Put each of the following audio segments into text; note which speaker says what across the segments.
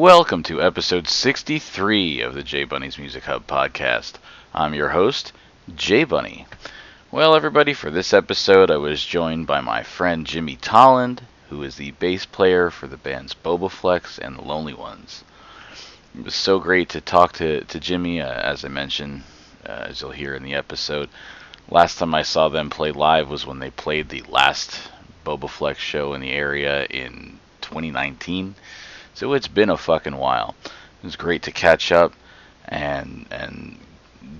Speaker 1: Welcome to episode 63 of the J Bunny's Music Hub podcast. I'm your host, J Bunny. Well, everybody, for this episode, I was joined by my friend Jymmy Tolland, who is the bass player for the bands Bobaflex and the Lonely Ones. It was so great to talk to Jymmy, as I mentioned, as you'll hear in the episode. Last time I saw them play live was when they played the last Bobaflex show in the area in 2019. So it's been a fucking while. It was great to catch up and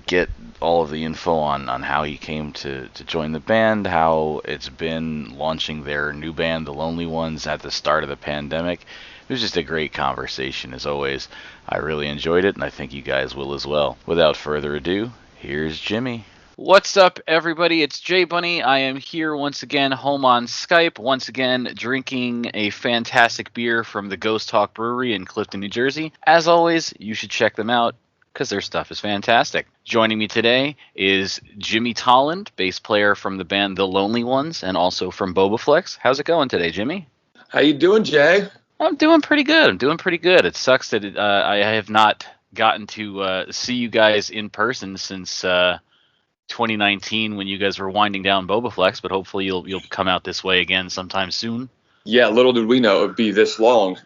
Speaker 1: get all of the info on how he came to join the band, how it's been launching their new band, The Lonely Ones, at the start of the pandemic. It was just a great conversation, as always. I really enjoyed it, and I think you guys will as well. Without further ado, here's Jymmy. What's up, everybody? It's J Bunny. I am here once again, home on Skype, once again drinking a fantastic beer from the Ghost Hawk Brewery in Clifton, New Jersey. As always, you should check them out because their stuff is fantastic. Joining me today is Jymmy Tolland, bass player from the band The Lonely Ones and also from Bobaflex. How's it going today, Jymmy?
Speaker 2: How you doing, Jay?
Speaker 1: I'm doing pretty good. It sucks that I have not gotten to see you guys in person since 2019 when you guys were winding down Bobaflex, but hopefully you'll come out this way again sometime soon.
Speaker 2: Yeah, little did we know it would be this long.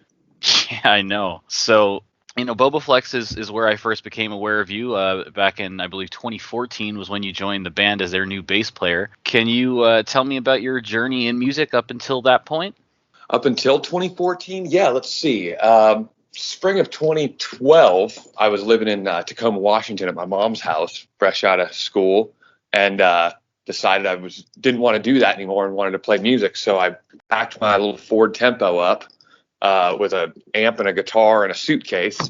Speaker 1: Yeah, I know. So, Bobaflex is where I first became aware of you. Back in, I believe, 2014 was when you joined the band as their new bass player. Can you tell me about your journey in music up until that point?
Speaker 2: Up until 2014? Yeah, let's see. Spring of 2012, I was living in Tacoma, Washington at my mom's house, fresh out of school, and decided I didn't want to do that anymore and wanted to play music. So I packed my little Ford Tempo up with an amp and a guitar and a suitcase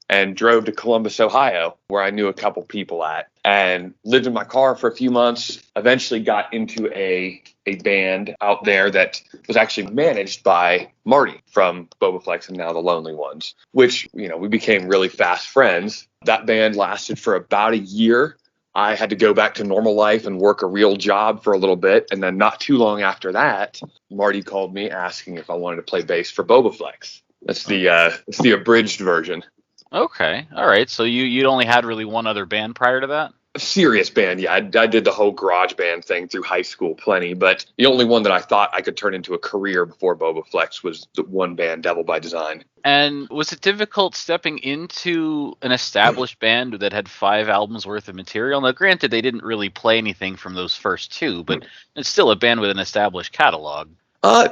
Speaker 2: and drove to Columbus, Ohio, where I knew a couple people at, and lived in my car for a few months. Eventually got into a band out there that was actually managed by Marty from Bobaflex and now The Lonely Ones, which, we became really fast friends. That band lasted for about a year. I had to go back to normal life and work a real job for a little bit. And then not too long after that, Marty called me asking if I wanted to play bass for Bobaflex. That's the abridged version.
Speaker 1: Okay. All right. So you'd only had really one other band prior to that?
Speaker 2: A serious band, yeah. I did the whole garage band thing through high school plenty, but the only one that I thought I could turn into a career before Bobaflex was the one band, Devil by Design.
Speaker 1: And was it difficult stepping into an established band that had 5 albums worth of material? Now, granted, they didn't really play anything from those first 2, but it's still a band with an established catalog.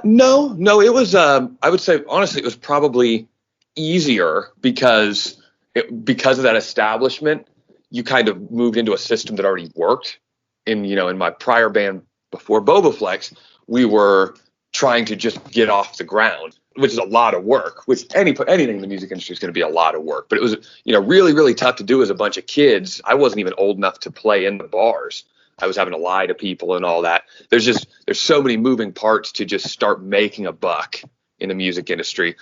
Speaker 2: No, it was, I would say, honestly, it was probably easier because of that establishment. You kind of moved into a system that already worked. In my prior band before Bobaflex, we were trying to just get off the ground, which is a lot of work, which anything in the music industry is going to be a lot of work. But it was, really, really tough to do as a bunch of kids. I wasn't even old enough to play in the bars. I was having to lie to people and all that. There's so many moving parts to just start making a buck in the music industry.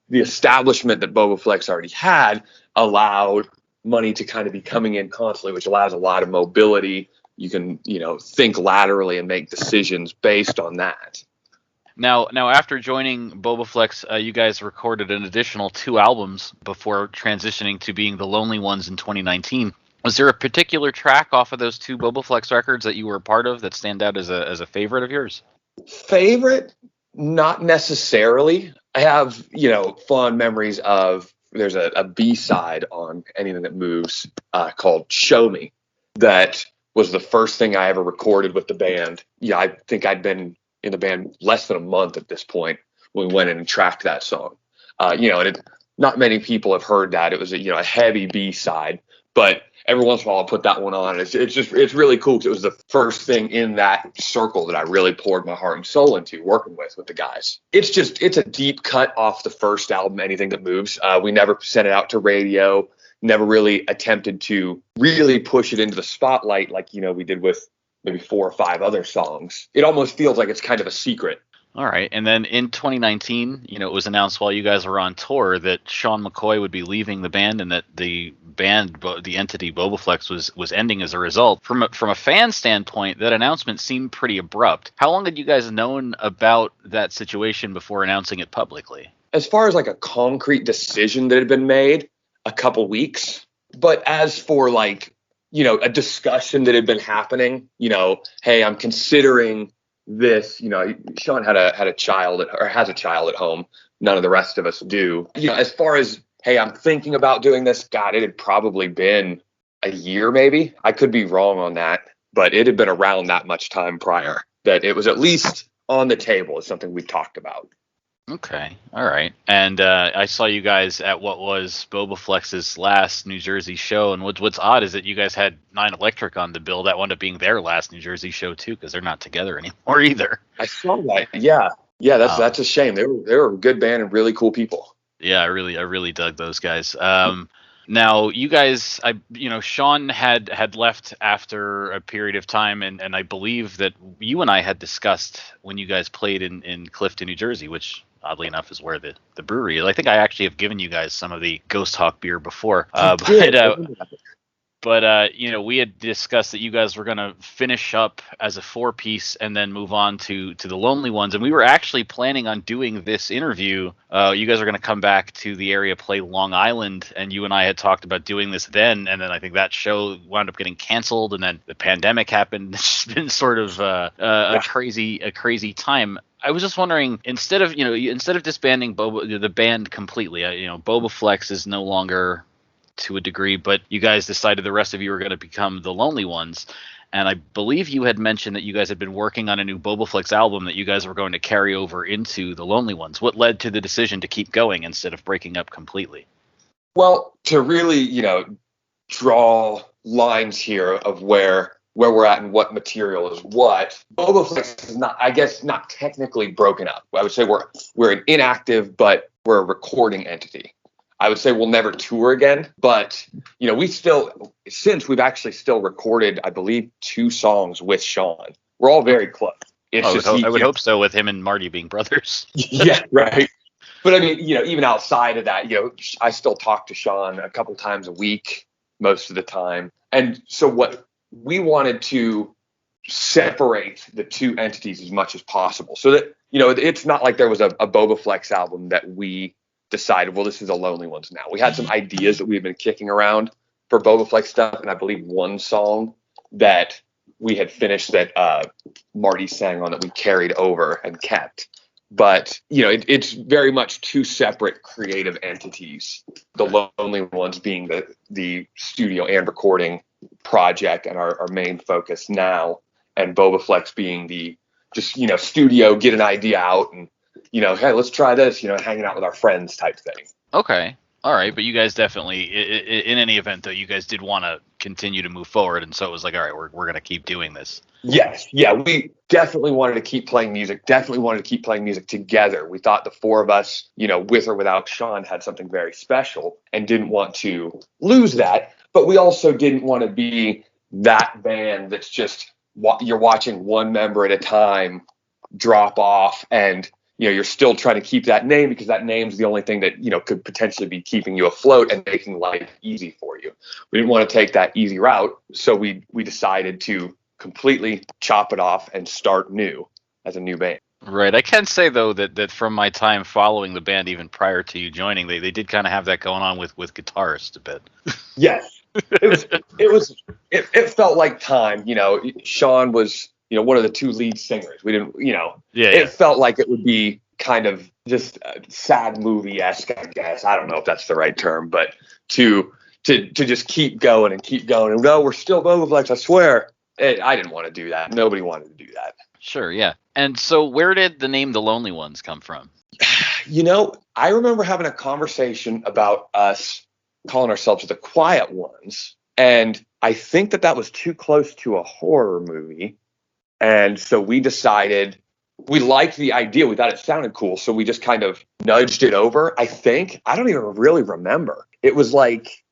Speaker 2: The establishment that Bobaflex already had allowed money to kind of be coming in constantly, which allows a lot of mobility. You can, think laterally and make decisions based on that.
Speaker 1: Now after joining Bobaflex, you guys recorded an additional 2 albums before transitioning to being The Lonely Ones in 2019. Was there a particular track off of those 2 Bobaflex records that you were a part of that stand out as a favorite of yours?
Speaker 2: Favorite? Not necessarily. I have, fond memories of, there's a B-side on Anything That Moves called Show Me. That was the first thing I ever recorded with the band. Yeah, I think I'd been in the band less than a month at this point when we went in and tracked that song. Not many people have heard that. It was a heavy B-side, but every once in a while I'll put that one on. It's really cool because it was the first thing in that circle that I really poured my heart and soul into working with the guys. It's a deep cut off the first album, Anything That Moves. We never sent it out to radio, never really attempted to really push it into the spotlight like, we did with maybe 4 or 5 other songs. It almost feels like it's kind of a secret.
Speaker 1: All right. And then in 2019, it was announced while you guys were on tour that Sean McCoy would be leaving the band and that the band, the entity Bobaflex, was ending as a result. From a fan standpoint, that announcement seemed pretty abrupt. How long had you guys known about that situation before announcing it publicly?
Speaker 2: as far as like a concrete decision that had been made, a couple weeks. But as for like, a discussion that had been happening, hey, I'm considering this, Sean had a child or has a child at home. None of the rest of us do. As far as, hey, I'm thinking about doing this, God, it had probably been a year maybe. I could be wrong on that, but it had been around that much time prior that it was at least on the table as something we talked about.
Speaker 1: Okay, all right. And I saw you guys at what was Bobaflex's last New Jersey show, and what's odd is that you guys had 9 Electric on the bill. That wound up being their last New Jersey show too, because they're not together anymore either.
Speaker 2: I saw that. Yeah, that's a shame. They were a good band and really cool people.
Speaker 1: Yeah, I really dug those guys. Now you guys, Sean had left after a period of time, and I believe that you and I had discussed when you guys played in Clifton, New Jersey, which oddly enough is where the brewery is. I think I actually have given you guys some of the Ghost Hawk beer before. But we had discussed that you guys were going to finish up as a 4-piece and then move on to the Lonely Ones. And we were actually planning on doing this interview. You guys are going to come back to the area, play Long Island, and you and I had talked about doing this then. And then I think that show wound up getting canceled, and then the pandemic happened. It's been sort of a crazy time. I was just wondering, instead of disbanding the band completely, Bobaflex is no longer to a degree, but you guys decided the rest of you were going to become the Lonely Ones. And I believe you had mentioned that you guys had been working on a new Bobaflex album that you guys were going to carry over into the Lonely Ones. What led to the decision to keep going instead of breaking up completely?
Speaker 2: Well, to really, draw lines here of where we're at and what material is what, Bobaflex is not technically broken up. I would say we're an inactive, but we're a recording entity. I would say we'll never tour again, but we've actually still recorded, I believe, 2 songs with Sean. We're all very close.
Speaker 1: I would hope so, with him and Marty being brothers.
Speaker 2: Yeah, right. But I mean, even outside of that, I still talk to Sean a couple times a week, most of the time. And so what we wanted to separate the 2 entities as much as possible, so that it's not like there was a Bobaflex album that we decided, well, this is the Lonely Ones now. We had some ideas that we've been kicking around for Bobaflex stuff, and I believe one song that we had finished that Marty sang on that we carried over and kept. But it's very much 2 separate creative entities. The Lonely Ones being the studio and recording project and our main focus now, and Bobaflex being the just studio, get an idea out and hey, let's try this, hanging out with our friends type thing.
Speaker 1: Okay. All right. But you guys definitely, in any event, though, you guys did want to continue to move forward. And so it was like, all right, we're going to keep doing this.
Speaker 2: Yes. Yeah. We definitely wanted to keep playing music, together. We thought the 4 of us, with or without Sean, had something very special and didn't want to lose that. But we also didn't want to be that band that's just, you're watching one member at a time drop off, and you're still trying to keep that name because that name's the only thing that could potentially be keeping you afloat and making life easy for you. We didn't want to take that easy route, so we decided to completely chop it off and start new as a new band.
Speaker 1: Right. I can say though that from my time following the band, even prior to you joining, they did kind of have that going on with guitarists a bit.
Speaker 2: Yes, it felt like time. Sean was one of the 2 lead singers. We didn't, it felt like it would be kind of just sad movie-esque, I guess. I don't know if that's the right term, but to just keep going and keep going. And no, we're still Bobaflex, I swear. I didn't want to do that. Nobody wanted to do that.
Speaker 1: Sure, yeah. And so where did the name The Lonely Ones come from?
Speaker 2: I remember having a conversation about us calling ourselves The Quiet Ones. And I think that was too close to a horror movie. And so we decided, we liked the idea. We thought it sounded cool. So we just kind of nudged it over. I don't even really remember. It was like,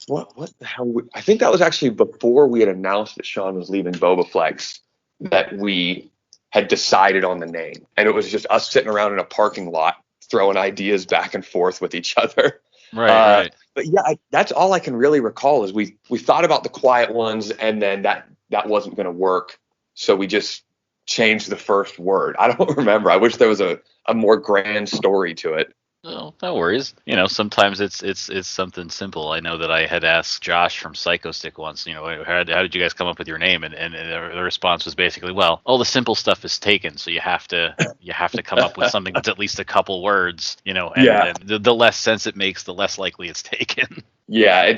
Speaker 2: what the hell? I think that was actually before we had announced that Sean was leaving Bobaflex that we had decided on the name. And it was just us sitting around in a parking lot throwing ideas back and forth with each other.
Speaker 1: Right.
Speaker 2: But yeah, that's all I can really recall is we thought about The Quiet Ones, and then that wasn't going to work. So we just changed the first word. I don't remember. I wish there was a more grand story to it.
Speaker 1: No, no worries. Sometimes it's something simple. I know that I had asked Josh from Psychostick once, how did you guys come up with your name? And the response was basically, well, all the simple stuff is taken, so you have to come up with something that's at least a couple words, and
Speaker 2: Yeah.
Speaker 1: then the less sense it makes, the less likely it's taken.
Speaker 2: Yeah,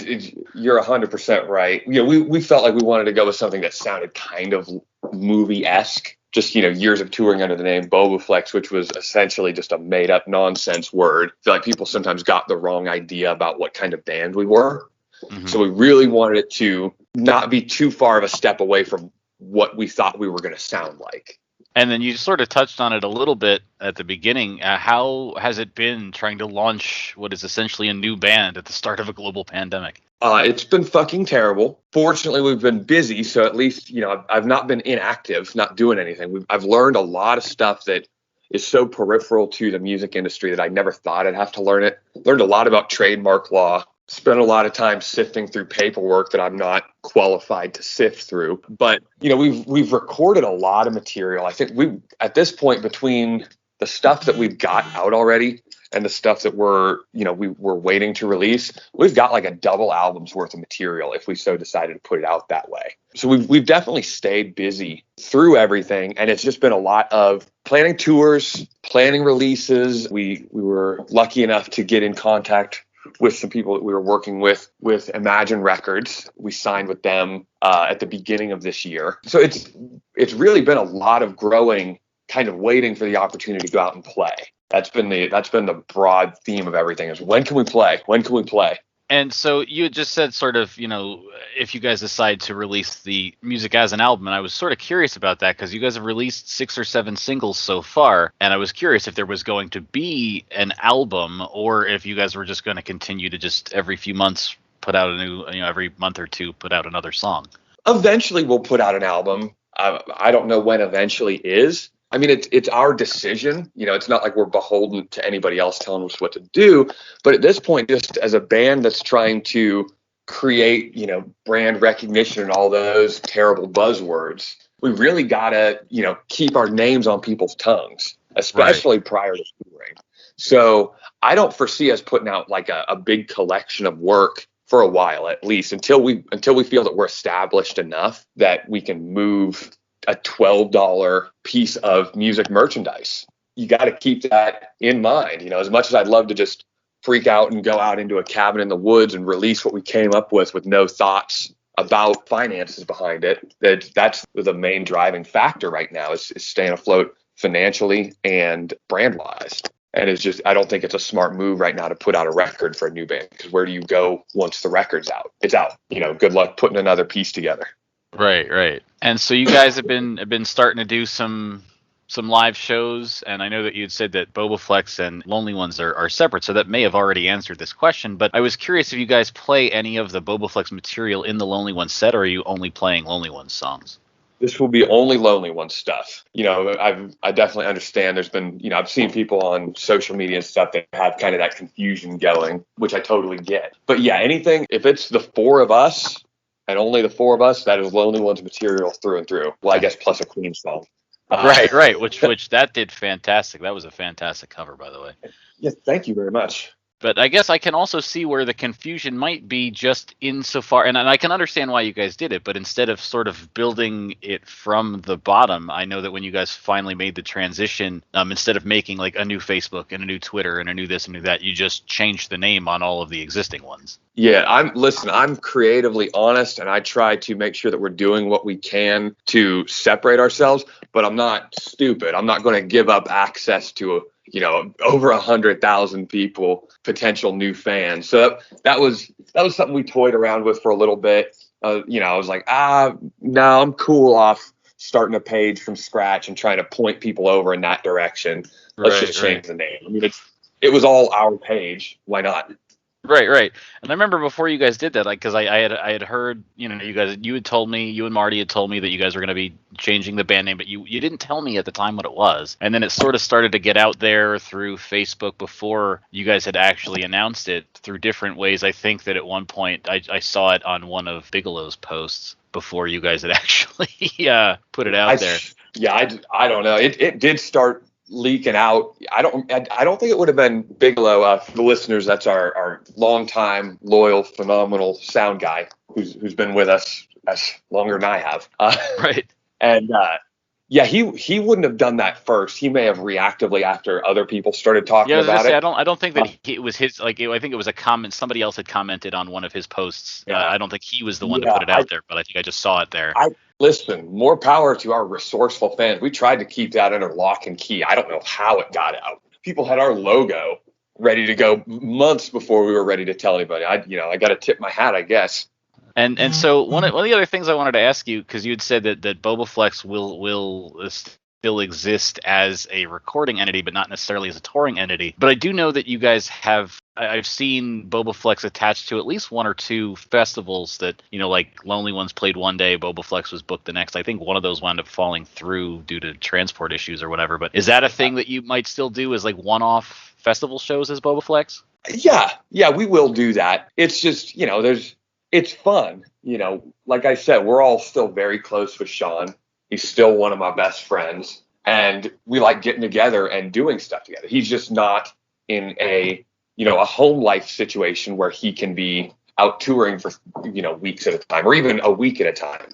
Speaker 2: you're 100% right. We felt like we wanted to go with something that sounded kind of movie-esque. Just, years of touring under the name Bobaflex, which was essentially just a made-up nonsense word. I feel like people sometimes got the wrong idea about what kind of band we were.
Speaker 1: Hmm.
Speaker 2: So we really wanted it to not be too far of a step away from what we thought we were going to sound like.
Speaker 1: And then you sort of touched on it a little bit at the beginning. How has it been trying to launch what is essentially a new band at the start of a global pandemic?
Speaker 2: It's been fucking terrible. Fortunately, we've been busy, so at least I've not been inactive, not doing anything. I've learned a lot of stuff that is so peripheral to the music industry that I never thought I'd have to learn it. Learned a lot about trademark law. Spent a lot of time sifting through paperwork that I'm not qualified to sift through. But we've recorded a lot of material. I think we at this point, between the stuff that we've got out already and the stuff that we're waiting to release, we've got like a double album's worth of material if we so decided to put it out that way. So we've definitely stayed busy through everything, and it's just been a lot of planning tours, planning releases. We were lucky enough to get in contact with some people that we were working with Imagine Records. We signed with them at the beginning of this year. So it's really been a lot of growing, kind of waiting for the opportunity to go out and play. That's been the broad theme of everything, is when can we play? When can we play?
Speaker 1: And so you had just said sort of, if you guys decide to release the music as an album, and I was sort of curious about that because you guys have released 6 or 7 singles so far, and I was curious if there was going to be an album or if you guys were just going to continue to just every few months put out a new, every month or two put out another song.
Speaker 2: Eventually we'll put out an album. I don't know when eventually is. I mean, it's our decision. It's not like we're beholden to anybody else telling us what to do. But at this point, just as a band that's trying to create, brand recognition and all those terrible buzzwords, we really got to, keep our names on people's tongues, especially prior to touring. So I don't foresee us putting out like a big collection of work for a while, at least until we feel that we're established enough that we can move a $12 piece of music merchandise. You got to keep that in mind. As much as I'd love to just freak out and go out into a cabin in the woods and release what we came up with no thoughts about finances behind it, that's the main driving factor right now is staying afloat financially and brand wise. And I don't think it's a smart move right now to put out a record for a new band, because where do you go once the record's out? It's out. Good luck putting another piece together.
Speaker 1: Right. And so you guys have been starting to do some live shows, and I know that you'd said that Bobaflex and Lonely Ones are separate, so that may have already answered this question, but I was curious if you guys play any of the Bobaflex material in the Lonely Ones set, or are you only playing Lonely Ones songs?
Speaker 2: This will be only Lonely Ones stuff. I definitely understand there's been, I've seen people on social media and stuff that have kind of that confusion going, which I totally get. But yeah, anything, if it's the four of us, and only the four of us, that is Lonely Ones material through and through. Well, I guess plus a Queen song.
Speaker 1: Right. Which that did fantastic. That was a fantastic cover, by the way.
Speaker 2: Yeah, thank you very much.
Speaker 1: But I guess I can also see where the confusion might be just insofar, and I can understand why you guys did it, but instead of sort of building it from the bottom, I know that when you guys finally made the transition, instead of making like a new Facebook and a new Twitter and a new this and new that, you just changed the name on all of the existing ones.
Speaker 2: Yeah, I'm creatively honest, and I try to make sure that we're doing what we can to separate ourselves, but I'm not stupid. I'm not going to give up access to over 100,000 people, potential new fans. So that was something we toyed around with for a little bit. I was like, no, I'm cool off starting a page from scratch and trying to point people over in that direction. Let's just change the name. I mean, it was all our page. Why not?
Speaker 1: Right. And I remember before you guys did that, like, because I had heard, you had told me, you and Marty had told me that you guys were going to be changing the band name, but you didn't tell me at the time what it was. And then it sort of started to get out there through Facebook before you guys had actually announced it through different ways. I think that at one point I saw it on one of Bigelow's posts before you guys had actually put it out there.
Speaker 2: Yeah, I don't know. It did start leaking out. I don't think it would have been Bigelow. For the listeners, that's our longtime, loyal, phenomenal sound guy who's been with us as longer than I have.
Speaker 1: Right.
Speaker 2: And yeah, he wouldn't have done that first. He may have reactively after other people started
Speaker 1: Yeah,
Speaker 2: talking
Speaker 1: I was gonna
Speaker 2: about
Speaker 1: say
Speaker 2: it.
Speaker 1: I don't think that it was his. Like, I think it was a comment. Somebody else had commented on one of his posts.
Speaker 2: Yeah,
Speaker 1: I don't think he was the one to
Speaker 2: yeah.
Speaker 1: put it out there, but I think I just saw it there.
Speaker 2: I listen. More power to our resourceful fans. We tried to keep that under lock and key. I don't know how it got out. People had our logo ready to go months before we were ready to tell anybody. I got to tip my hat, I guess.
Speaker 1: And so one of the other things I wanted to ask you, because you had said that Bobaflex will still exist as a recording entity, but not necessarily as a touring entity. But I do know that you guys have. I've seen Bobaflex attached to at least one or two festivals that, like Lonely Ones played one day, Bobaflex was booked the next. I think one of those wound up falling through due to transport issues or whatever. But is that a thing that you might still do as like one-off festival shows as Bobaflex?
Speaker 2: Yeah, we will do that. It's just, it's fun. Like I said, we're all still very close with Sean. He's still one of my best friends, and we like getting together and doing stuff together. He's just not in a home life situation where he can be out touring for, weeks at a time or even a week at a time.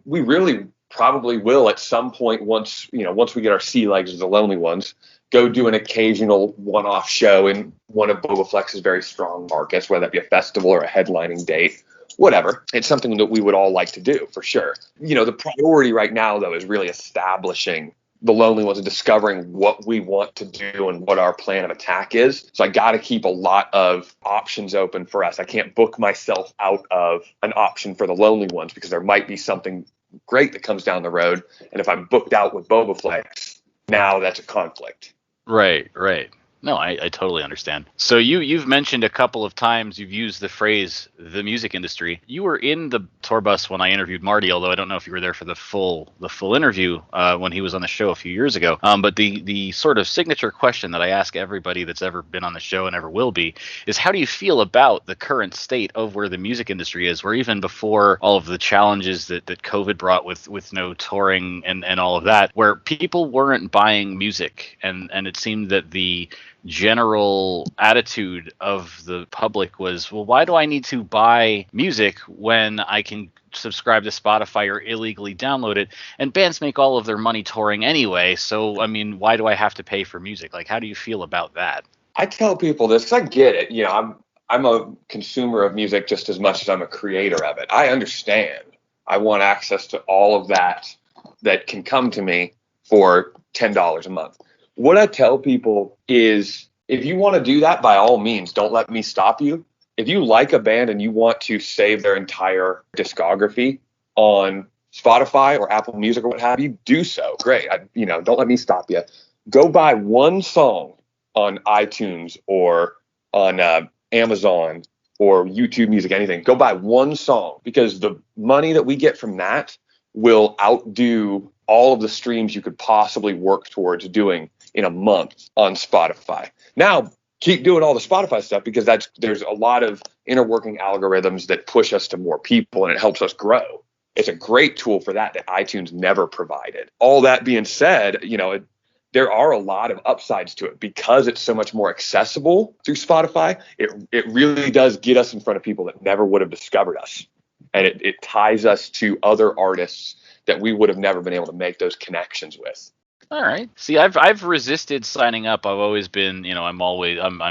Speaker 2: We really probably will at some point once we get our sea legs as the Lonely Ones, go do an occasional one-off show in one of Bobaflex's very strong markets, whether that be a festival or a headlining date, whatever. It's something that we would all like to do for sure. The priority right now, though, is really establishing the Lonely Ones and discovering what we want to do and what our plan of attack is. So I got to keep a lot of options open for us. I can't book myself out of an option for the Lonely Ones because there might be something great that comes down the road. And if I'm booked out with Bobaflex, now that's a conflict.
Speaker 1: Right. No, I totally understand. So you've mentioned a couple of times you've used the phrase the music industry. You were in the tour bus when I interviewed Marty, although I don't know if you were there for the full interview when he was on the show a few years ago. But the sort of signature question that I ask everybody that's ever been on the show and ever will be is, how do you feel about the current state of where the music industry is, where even before all of the challenges that COVID brought with no touring and all of that, where people weren't buying music and it seemed that the general attitude of the public was, well, why do I need to buy music when I can subscribe to Spotify or illegally download it? And bands make all of their money touring anyway, so I mean, why do I have to pay for music? Like, how do you feel about that?
Speaker 2: I tell people this because I get it. I'm a consumer of music just as much as I'm a creator of it. I understand. I want access to all of that can come to me for $10 a month. What I tell people is, if you want to do that, by all means, don't let me stop you. If you like a band and you want to save their entire discography on Spotify or Apple Music or what have you, do so. Great. Don't let me stop you. Go buy one song on iTunes or on Amazon or YouTube Music, anything. Go buy one song, because the money that we get from that will outdo all of the streams you could possibly work towards doing in a month on Spotify. Now, keep doing all the Spotify stuff, because there's a lot of inner working algorithms that push us to more people and it helps us grow. It's a great tool for that iTunes never provided. All that being said, there are a lot of upsides to it because it's so much more accessible through Spotify. It really does get us in front of people that never would have discovered us. And it ties us to other artists that we would have never been able to make those connections with.
Speaker 1: All right. See, I've resisted signing up. I've always been, I'm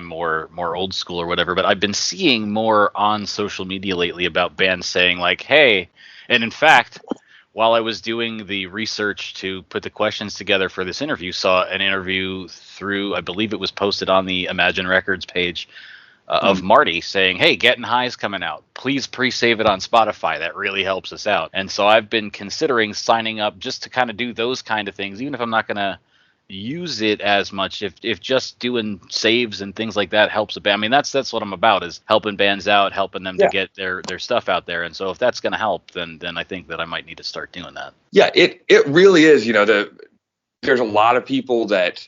Speaker 1: more old school or whatever, but I've been seeing more on social media lately about bands saying like, hey, and in fact, while I was doing the research to put the questions together for this interview, saw an interview through, I believe it was posted on the Imagine Records page of Marty saying, hey, Gettin High is coming out. Please pre-save it on Spotify. That really helps us out. And so I've been considering signing up just to kind of do those kind of things, even if I'm not going to use it as much, if just doing saves and things like that helps a band. I mean, that's what I'm about, is helping bands out, helping them to get their stuff out there. And so if that's going to help, then I think that I might need to start doing that. Yeah,
Speaker 2: it really is. There's a lot of people that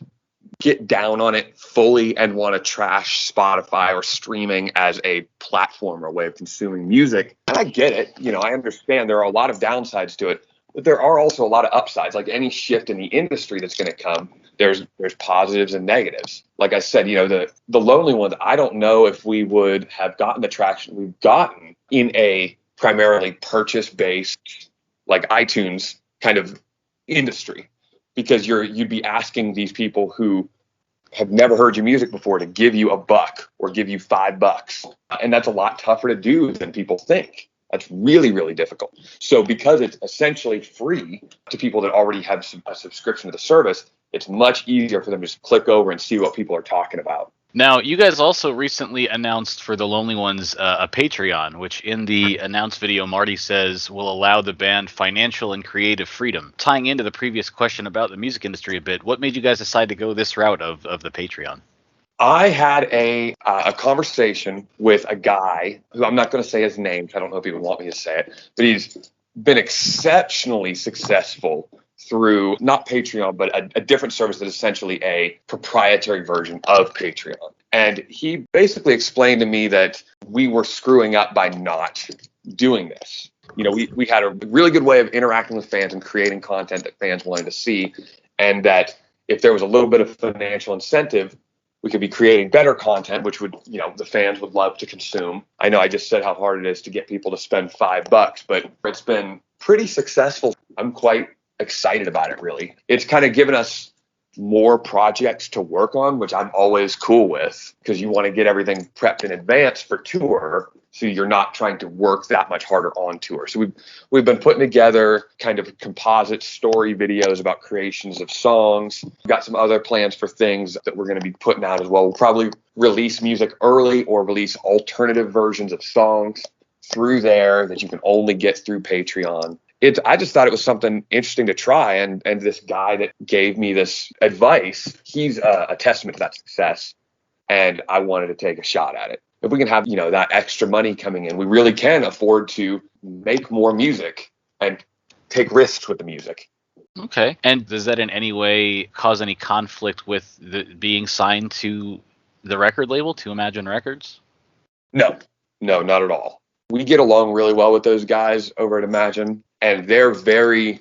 Speaker 2: get down on it fully and want to trash Spotify or streaming as a platform or a way of consuming music. And I get it. I understand there are a lot of downsides to it. But there are also a lot of upsides. Like any shift in the industry that's going to come, there's positives and negatives. Like I said, the Lonely Ones, I don't know if we would have gotten the traction we've gotten in a primarily purchase-based, like iTunes kind of industry, because you'd be asking these people who have never heard your music before to give you $1 or give you $5. And that's a lot tougher to do than people think. That's really, really difficult. So because it's essentially free to people that already have a subscription to the service, it's much easier for them to just click over and see what people are talking about.
Speaker 1: Now, you guys also recently announced for the Lonely Ones a Patreon, which in the announced video, Marty says will allow the band financial and creative freedom. Tying into the previous question about the music industry a bit, what made you guys decide to go this route of the Patreon?
Speaker 2: I had a conversation with a guy who I'm not going to say his name. I don't know if he would want me to say it, but he's been exceptionally successful through not Patreon, but a different service that is essentially a proprietary version of Patreon. And he basically explained to me that we were screwing up by not doing this. We had a really good way of interacting with fans and creating content that fans wanted to see. And that if there was a little bit of financial incentive, we could be creating better content, which would, the fans would love to consume. I know I just said how hard it is to get people to spend $5, but it's been pretty successful. I'm quite excited about it, really. It's kind of given us more projects to work on, which I'm always cool with, because you want to get everything prepped in advance for tour, so you're not trying to work that much harder on tour. So we've been putting together kind of composite story videos about creations of songs. We've got some other plans for things that we're going to be putting out as well. We'll probably release music early or release alternative versions of songs through there that you can only get through Patreon. I just thought it was something interesting to try, and this guy that gave me this advice, he's a testament to that success, and I wanted to take a shot at it. If we can have, that extra money coming in, we really can afford to make more music and take risks with the music.
Speaker 1: Okay. And does that in any way cause any conflict with being signed to the record label, to Imagine Records?
Speaker 2: No, not at all. We get along really well with those guys over at Imagine, and they're very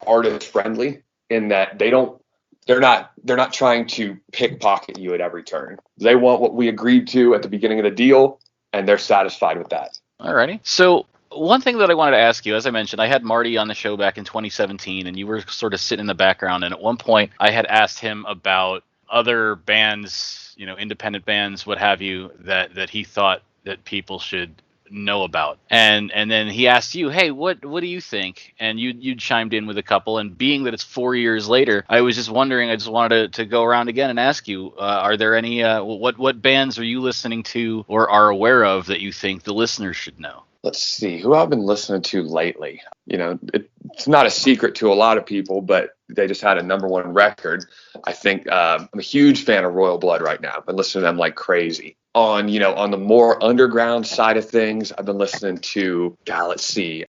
Speaker 2: artist friendly in that they're not trying to pickpocket you at every turn. They want what we agreed to at the beginning of the deal, and they're satisfied with that.
Speaker 1: Alrighty. So one thing that I wanted to ask you, as I mentioned, I had Marty on the show back in 2017, and you were sort of sitting in the background. And at one point, I had asked him about other bands, independent bands, what have you, that he thought that people should know about, and then he asked you, hey, what do you think? And you chimed in with a couple, and being that it's 4 years later, I was just wondering, I just wanted to go around again and ask you, are there any what bands are you listening to or are aware of that you think the listeners should know?
Speaker 2: Let's see who I've been listening to lately. It's not a secret to a lot of people, but they just had a #1 record. I think I'm a huge fan of Royal Blood right now. I've been listening to them like crazy. On the more underground side of things, I've been listening to,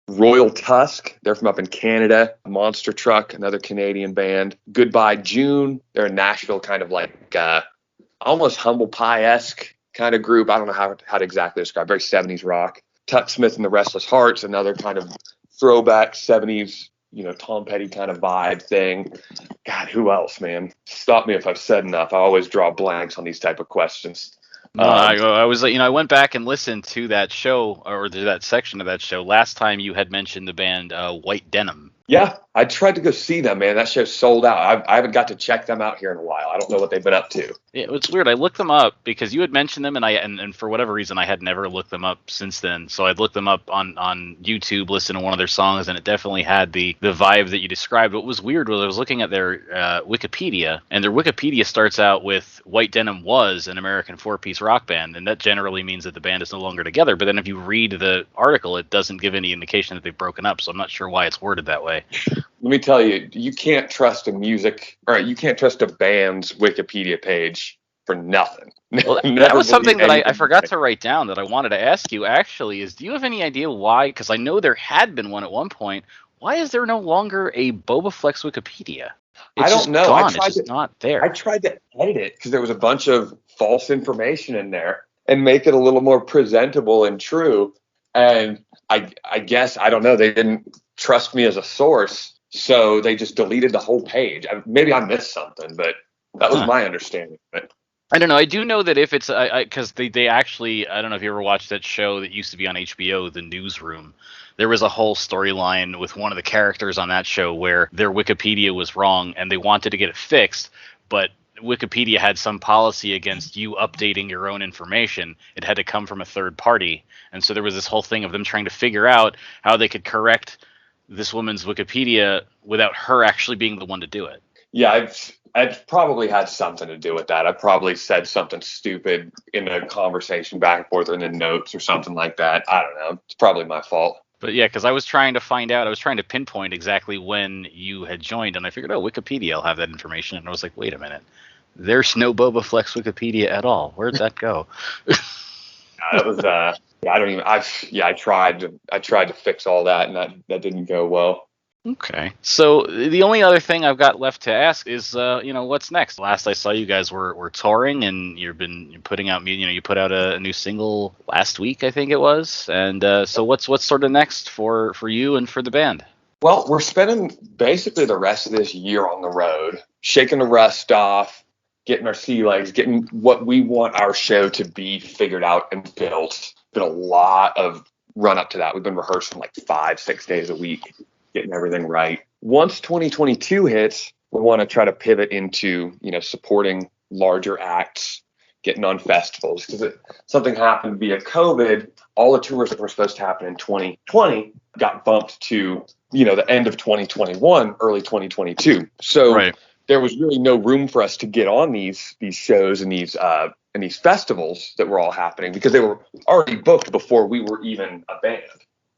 Speaker 2: Royal Tusk. They're from up in Canada. Monster Truck, another Canadian band. Goodbye June. They're a Nashville kind of like almost Humble Pie-esque kind of group. I don't know how to exactly describe. Very 70s rock. Tut Smith and the Restless Hearts, another kind of throwback 70s, Tom Petty kind of vibe thing. God, who else, man? Stop me if I've said enough. I always draw blanks on these type of questions.
Speaker 1: No, I was, I went back and listened to that show, or to that section of that show. Last time you had mentioned the band White Denim.
Speaker 2: Yeah, I tried to go see them, man. That show's sold out. I haven't got to check them out here in a while. I don't know what they've been up to.
Speaker 1: Yeah, it's weird. I looked them up because you had mentioned them, and for whatever reason, I had never looked them up since then. So I'd looked them up on YouTube, listened to one of their songs, and it definitely had the vibe that you described. What was weird was I was looking at their Wikipedia, and their Wikipedia starts out with White Denim was an American 4-piece rock band, and that generally means that the band is no longer together. But then if you read the article, it doesn't give any indication that they've broken up, so I'm not sure why it's worded that way.
Speaker 2: Let me tell you, you can't trust a band's Wikipedia page for nothing.
Speaker 1: Well, that was something that I forgot to write down that I wanted to ask you, actually, is do you have any idea why? Because I know there had been one at one point. Why is there no longer a Bobaflex Wikipedia?
Speaker 2: I don't know.
Speaker 1: It's not there.
Speaker 2: I tried to edit it because there was a bunch of false information in there and make it a little more presentable and true. And I guess, I don't know, they didn't trust me as a source, so they just deleted the whole page. Maybe I missed something, but that was my understanding. But
Speaker 1: I don't know. I do know that if it's because they actually, I don't know if you ever watched that show that used to be on HBO, The Newsroom. There was a whole storyline with one of the characters on that show where their Wikipedia was wrong and they wanted to get it fixed, but Wikipedia had some policy against you updating your own information. It had to come from a third party, and so there was this whole thing of them trying to figure out how they could correct this woman's Wikipedia without her actually being the one to do it.
Speaker 2: yeah, I've probably had something to do with that. I probably said something stupid in a conversation back and forth or in the notes or something like that. I don't know. It's probably my fault.
Speaker 1: But yeah, because I was trying to find out, I was trying to pinpoint exactly when you had joined, and I figured, oh, Wikipedia will have that information. And I was like, wait a minute, there's no Bobaflex Wikipedia at all. Where'd that go?
Speaker 2: It was I tried to fix all that, and that didn't go well.
Speaker 1: Okay. So the only other thing I've got left to ask is, what's next? Last I saw, you guys were touring, and you're putting out, you put out a new single last week, I think it was. And so what's sort of next for you and for the band?
Speaker 2: Well, we're spending basically the rest of this year on the road, shaking the rust off, getting our sea legs, getting what we want our show to be figured out and built. Been a lot of run up to that. We've been rehearsing like 5-6 days a week, getting everything right. Once 2022 hits, we want to try to pivot into, supporting larger acts, getting on festivals, because something happened via COVID. All the tours that were supposed to happen in 2020 got bumped to, the end of 2021, early 2022. So
Speaker 1: Right.
Speaker 2: There was really no room for us to get on these shows and these festivals that were all happening, because they were already booked before we were even a band.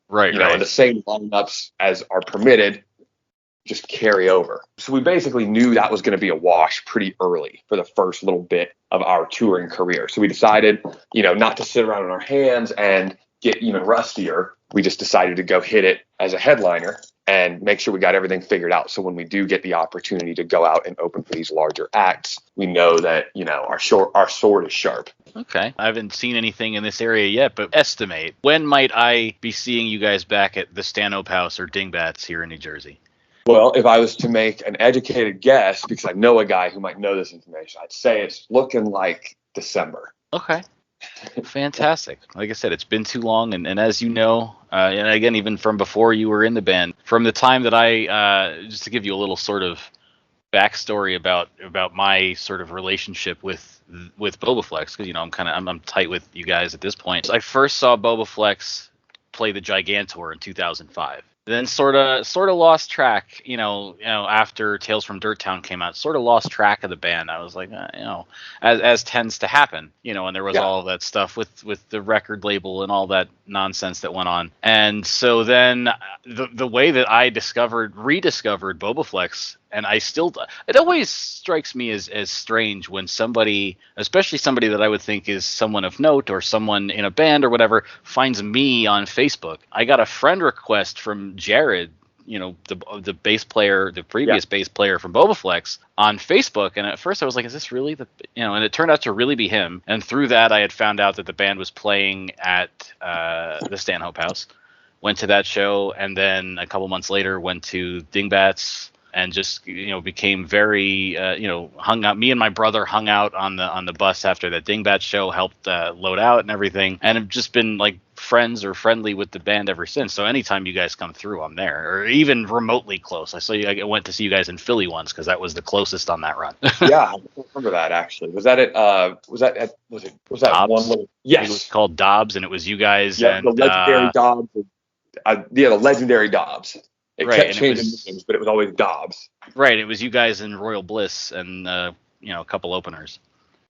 Speaker 1: Right.
Speaker 2: And the same lineups as are permitted just carry over. So we basically knew that was going to be a wash pretty early for the first little bit of our touring career. So we decided, not to sit around on our hands and get even rustier. We just decided to go hit it as a headliner and make sure we got everything figured out. So when we do get the opportunity to go out and open for these larger acts, we know that, our sword is sharp.
Speaker 1: Okay. I haven't seen anything in this area yet, but estimate, when might I be seeing you guys back at the Stanhope House or Dingbats here in New Jersey?
Speaker 2: Well, if I was to make an educated guess, because I know a guy who might know this information, I'd say it's looking like December.
Speaker 1: Okay. Fantastic. Like I said, it's been too long, and as you know, and again, even from before you were in the band, from the time that I, just to give you a little sort of backstory about my sort of relationship with Bobaflex, because I'm tight with you guys at this point. I first saw Bobaflex play the Gigantor in 2005. Then sort of lost track, after Tales from Dirt Town came out, sort of lost track of the band. I was like, as tends to happen, and there was all that stuff with the record label and all that nonsense that went on. And so then the way that I rediscovered Bobaflex, and it always strikes me as strange when somebody, especially somebody that I would think is someone of note or someone in a band or whatever, finds me on Facebook. I got a friend request from Jared, the bass player, the previous bass player from Bobaflex, on Facebook. And at first I was like, is this really and it turned out to really be him. And through that, I had found out that the band was playing at the Stanhope House. Went to that show, and then a couple months later went to Dingbats, and just became very hung out. Me and my brother hung out on the bus after that Dingbat show, helped load out and everything, and have just been like friends or friendly with the band ever since. So anytime you guys come through, I'm there, or even remotely close. I went to see you guys in Philly once because that was the closest on that run.
Speaker 2: Yeah, I remember that actually. Was that
Speaker 1: Dobbs?
Speaker 2: one little? Yes,
Speaker 1: it was called Dobbs, and it was you guys.
Speaker 2: Yeah,
Speaker 1: and
Speaker 2: the legendary Dobbs. The legendary Dobbs. It kept changing names, but it was always Dobbs.
Speaker 1: Right, it was you guys in Royal Bliss and a couple openers.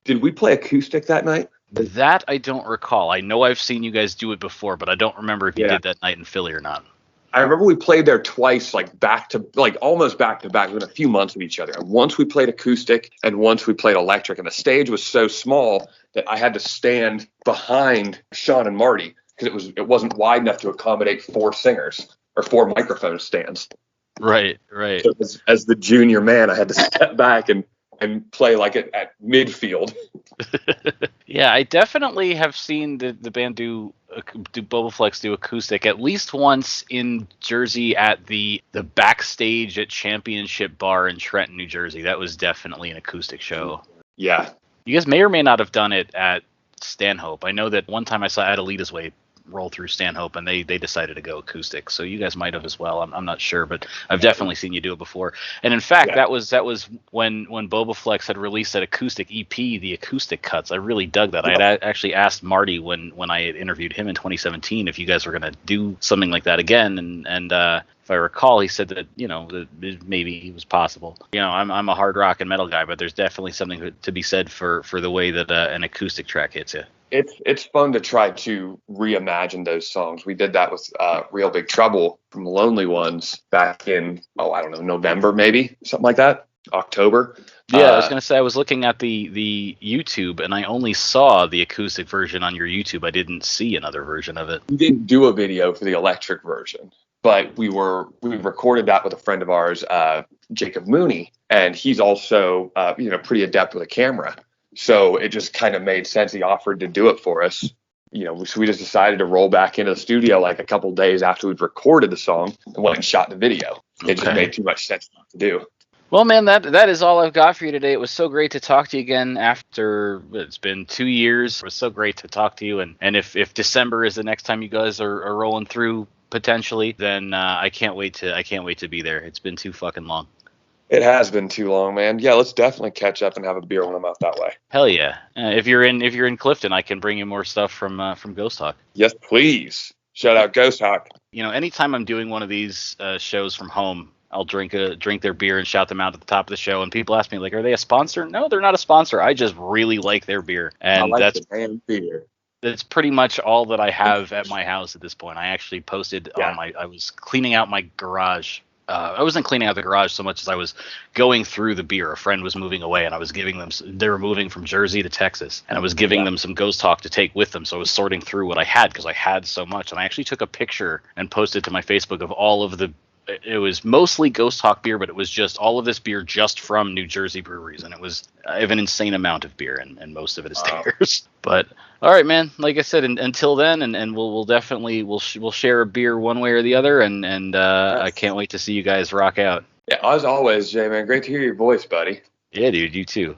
Speaker 2: Did we play acoustic that night?
Speaker 1: That I don't recall. I know I've seen you guys do it before, but I don't remember if you did that night in Philly or not.
Speaker 2: I remember we played there twice, almost back to back, within a few months of each other. And once we played acoustic, and once we played electric. And the stage was so small that I had to stand behind Sean and Marty because it wasn't wide enough to accommodate 4 singers or 4 microphone stands.
Speaker 1: Right.
Speaker 2: So as the junior man, I had to step back and and play like at midfield.
Speaker 1: Yeah, I definitely have seen the band do Bobaflex do acoustic at least once in Jersey at the backstage at Championship Bar in Trenton, New Jersey. That was definitely an acoustic show.
Speaker 2: Yeah.
Speaker 1: You guys may or may not have done it at Stanhope. I know that one time I saw Adelita's Way roll through Stanhope, and they decided to go acoustic. So you guys might have as well. I'm not sure, but I've definitely seen you do it before. And in fact, that was when Bobaflex had released that acoustic EP, the acoustic cuts. I really dug that. I had actually asked Marty when I had interviewed him in 2017 if you guys were going to do something like that again, and if I recall, he said that that maybe it was possible. I'm a hard rock and metal guy, but there's definitely something to be said for the way that an acoustic track hits you.
Speaker 2: It's fun to try to reimagine those songs. We did that with Real Big Trouble from Lonely Ones back in, I don't know, November maybe, something like that, October.
Speaker 1: Yeah, I was going to say, I was looking at the YouTube, and I only saw the acoustic version on your YouTube. I didn't see another version of it.
Speaker 2: We didn't do a video for the electric version, but we recorded that with a friend of ours, Jacob Mooney, and he's also pretty adept with a camera. So it just kind of made sense. He offered to do it for us. So we just decided to roll back into the studio like a couple days after we'd recorded the song and went and shot the video. It just made too much sense not to do.
Speaker 1: Well, man, that is all I've got for you today. It was so great to talk to you again after it's been 2 years. It was so great to talk to you. And if December is the next time you guys are rolling through potentially, then I can't wait to be there. It's been too fucking long.
Speaker 2: It has been too long, man. Yeah, let's definitely catch up and have a beer when I'm out that way.
Speaker 1: Hell yeah! If you're in Clifton, I can bring you more stuff from Ghost Talk.
Speaker 2: Yes, please. Shout out Ghost Talk.
Speaker 1: Anytime I'm doing one of these shows from home, I'll drink their beer and shout them out at the top of the show. And people ask me, like, are they a sponsor? No, they're not a sponsor. I just really like their beer, and that's
Speaker 2: the damn beer.
Speaker 1: That's pretty much all that I have at my house at this point. I actually posted on I was cleaning out my garage. I wasn't cleaning out the garage so much as I was going through the beer. A friend was moving away, and I was giving them. They were moving from Jersey to Texas, and I was giving them some Ghost Talk to take with them. So I was sorting through what I had because I had so much, and I actually took a picture and posted to my Facebook of all of the. It was mostly Ghost Talk beer, but it was just all of this beer just from New Jersey breweries, and I have an insane amount of beer, and most of it is theirs. But all right, man. Like I said, until then, and we'll definitely share a beer one way or the other, and yes. I can't wait to see you guys rock out.
Speaker 2: Yeah, as always, Jay, man. Great to hear your voice, buddy.
Speaker 1: Yeah, dude. You too.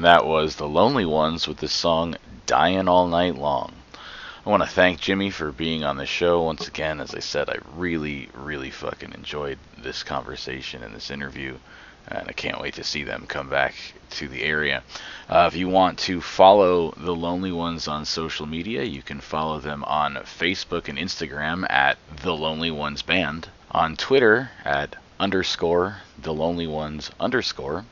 Speaker 1: that was The Lonely Ones with the song Dyin All Night Long. I want to thank Jimmy for being on the show once again. As I said, I really, really fucking enjoyed this conversation and this interview, and I can't wait to see them come back to the area. If you want to follow The Lonely Ones on social media, you can follow them on Facebook and Instagram at The Lonely Ones Band, on Twitter at _The Lonely Ones _,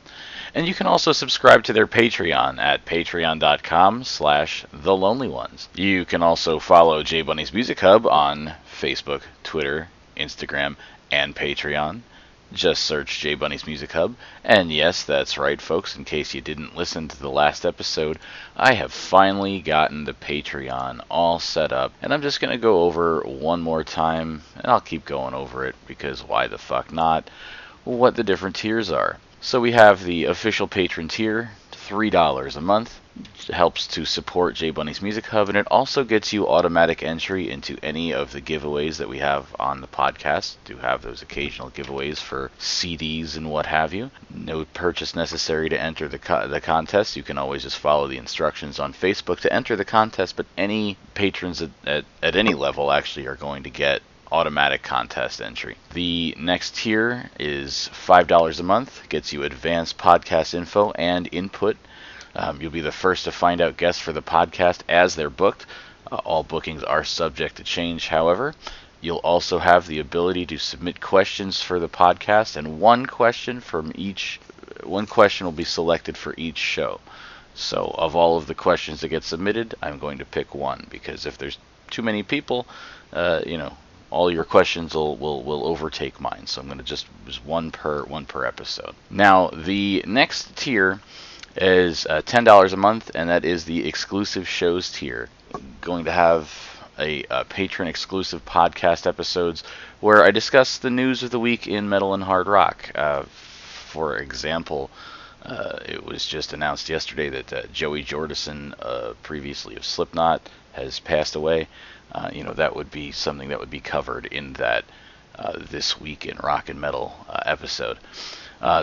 Speaker 1: and you can also subscribe to their Patreon at patreon.com/The Lonely Ones. You can also follow J Bunny's Music Hub on Facebook, Twitter, Instagram, and Patreon. Just search J Bunny's Music Hub. And yes, that's right, folks, in case you didn't listen to the last episode, I have finally gotten the Patreon all set up, and I'm just going to go over one more time, and I'll keep going over it, because why the fuck not, what the different tiers are. So we have the official patron tier, $3 a month. It helps to support J Bunny's Music Hub, and it also gets you automatic entry into any of the giveaways that we have on the podcast. We do have those occasional giveaways for CDs and what have you. No purchase necessary to enter the contest. You can always just follow the instructions on Facebook to enter the contest, but any patrons at any level actually are going to get automatic contest entry. The next tier is $5 a month, gets you advanced podcast info and input. You'll be the first to find out guests for the podcast as they're booked. All bookings are subject to change, however. You'll also have the ability to submit questions for the podcast, and one question will be selected for each show. So of all of the questions that get submitted, I'm going to pick one, because if there's too many people, all your questions will overtake mine. So I'm going to just one per episode. Now, the next tier is $10 a month, and that is the exclusive shows tier. Going to have a patron exclusive podcast episodes where I discuss the news of the week in metal and hard rock. For example, it was just announced yesterday that Joey Jordison, previously of Slipknot, has passed away. That would be something that would be covered in that This Week in Rock and Metal episode.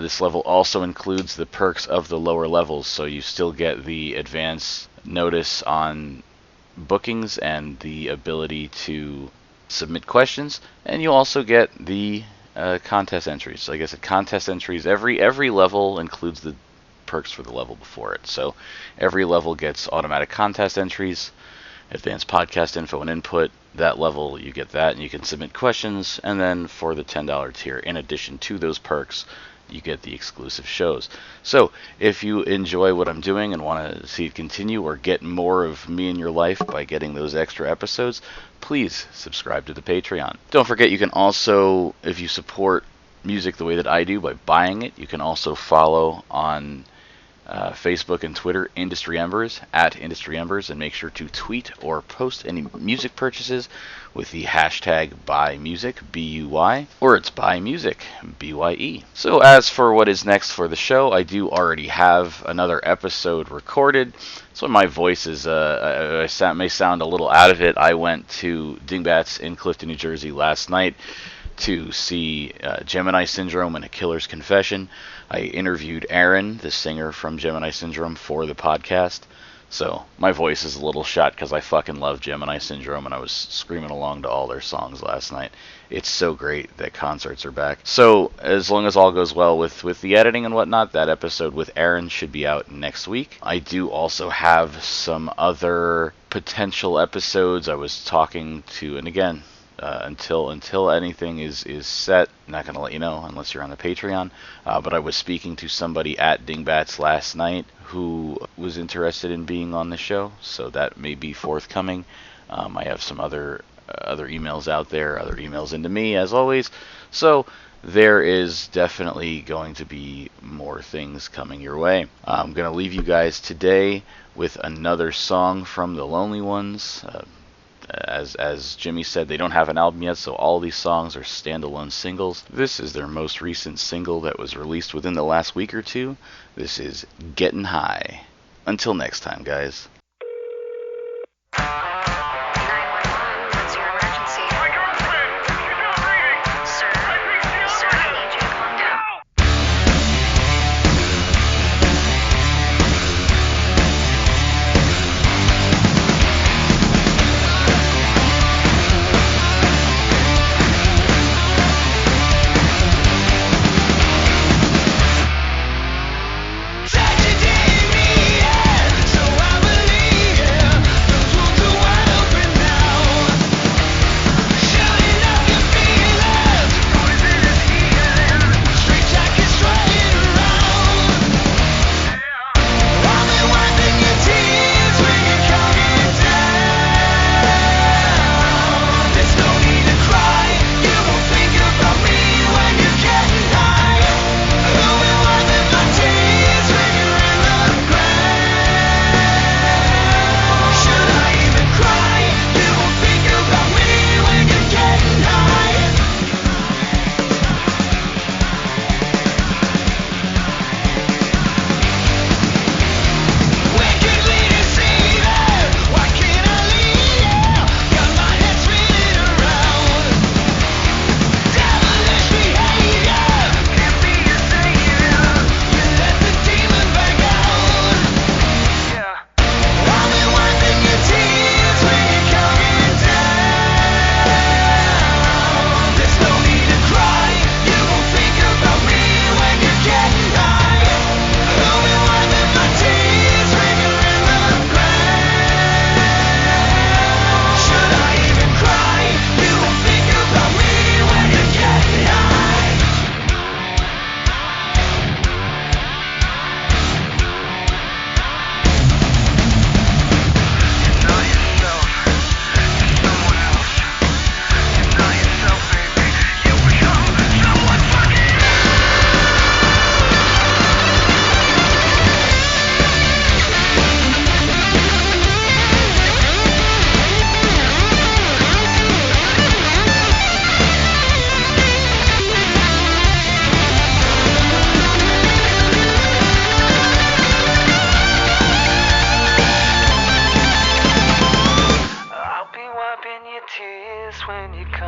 Speaker 1: This level also includes the perks of the lower levels, so you still get the advance notice on bookings and the ability to submit questions, and you also get the contest entries. Like I said, contest entries, every level includes the perks for the level before it. So every level gets automatic contest entries, advanced podcast info and input. That level, you get that, and you can submit questions. And then for the $10 tier, in addition to those perks, you get the exclusive shows. So if you enjoy what I'm doing and want to see it continue, or get more of me in your life by getting those extra episodes, please subscribe to the Patreon. Don't forget, you can also, if you support music the way that I do by buying it, you can also follow on Facebook and Twitter, Industry Embers, at Industry Embers, and make sure to tweet or post any music purchases with the hashtag BuyMusic, B-U-Y, or it's BuyMusic, B-Y-E. So as for what is next for the show, I do already have another episode recorded. So my voice is, may sound a little out of it. I went to Dingbats in Clifton, New Jersey last night to see Gemini Syndrome and A Killer's Confession. I interviewed Aaron, the singer from Gemini Syndrome, for the podcast. So my voice is a little shot because I fucking love Gemini Syndrome, and I was screaming along to all their songs last night. It's so great that concerts are back. So as long as all goes well with the editing and whatnot, that episode with Aaron should be out next week. I do also have some other potential episodes I was talking to, and again, until anything is set, I'm not going to let you know unless you're on the Patreon, but I was speaking to somebody at Dingbats last night who was interested in being on the show, so that may be forthcoming. I have some other emails out there, other emails into me, as always, so there is definitely going to be more things coming your way. I'm going to leave you guys today with another song from The Lonely Ones. As Jimmy said, they don't have an album yet, so all these songs are standalone singles. This is their most recent single that was released within the last week or two. This is Gettin High. Until next time, guys.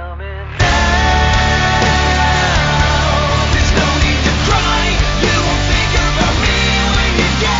Speaker 3: There's no need to cry. You won't think about me when you get